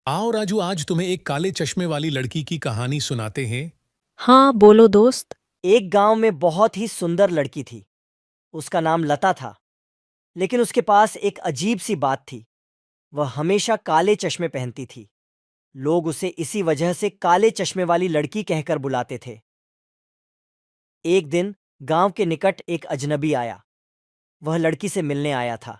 आओ राजू, आज तुम्हें एक काले चश्मे वाली लड़की की कहानी सुनाते हैं। हाँ, बोलो दोस्त। एक गांव में बहुत ही सुंदर लड़की थी। उसका नाम लता था। लेकिन उसके पास एक अजीब सी बात थी। वह हमेशा काले चश्मे पहनती थी। लोग उसे इसी वजह से काले चश्मे वाली लड़की कहकर बुलाते थे। एक दिन गांव के निकट एक अजनबी आया। वह लड़की से मिलने आया था।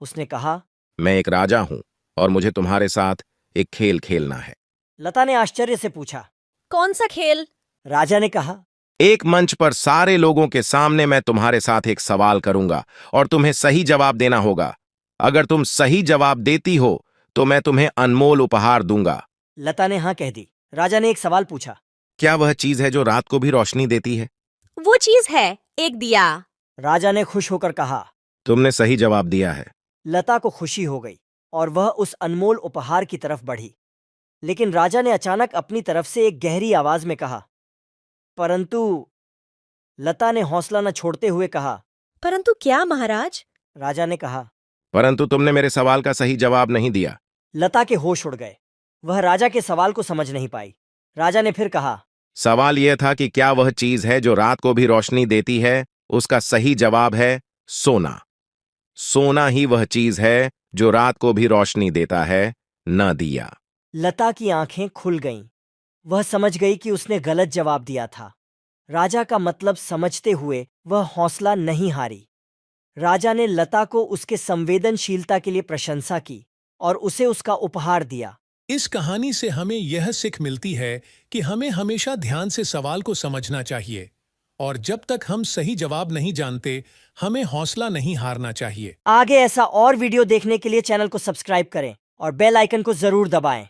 उसने कहा, मैं एक राजा हूं और मुझे तुम्हारे साथ एक खेल खेलना है। लता ने आश्चर्य से पूछा, कौन सा खेल? राजा ने कहा, एक मंच पर सारे लोगों के सामने मैं तुम्हारे साथ एक सवाल करूंगा और तुम्हें सही जवाब देना होगा। अगर तुम सही जवाब देती हो तो मैं तुम्हें अनमोल उपहार दूंगा। लता ने हाँ कह दी। राजा ने एक सवाल पूछा, क्या वह चीज है जो रात को भी रोशनी देती है? वो चीज है एक दिया। राजा ने खुश होकर कहा। तुमने सही जवाब दिया है। लता को खुशी हो गई और वह उस अनमोल उपहार की तरफ बढ़ी। लेकिन राजा ने अचानक अपनी तरफ से एक गहरी आवाज में कहा, परंतु। लता ने हौसला न छोड़ते हुए कहा, परंतु क्या महाराज? राजा ने कहा। परंतु तुमने मेरे सवाल का सही जवाब नहीं दिया। लता के होश उड़ गए। वह राजा के सवाल को समझ नहीं पाई। राजा ने फिर कहा, सवाल यह था कि क्या वह चीज है जो रात को भी रोशनी देती है? उसका सही जवाब है सोना। सोना ही वह चीज है जो रात को भी रोशनी देता है, न दिया। लता की आंखें खुल गईं। वह समझ गई कि उसने गलत जवाब दिया था। राजा का मतलब समझते हुए वह हौसला नहीं हारी। राजा ने लता को उसके संवेदनशीलता के लिए प्रशंसा की और उसे उसका उपहार दिया। इस कहानी से हमें यह सीख मिलती है कि हमें हमेशा ध्यान से सवाल को समझना चाहिए और जब तक हम सही जवाब नहीं जानते, हमें हौसला नहीं हारना चाहिए। आगे ऐसा और वीडियो देखने के लिए चैनल को सब्सक्राइब करें और बेल आइकन को जरूर दबाएं।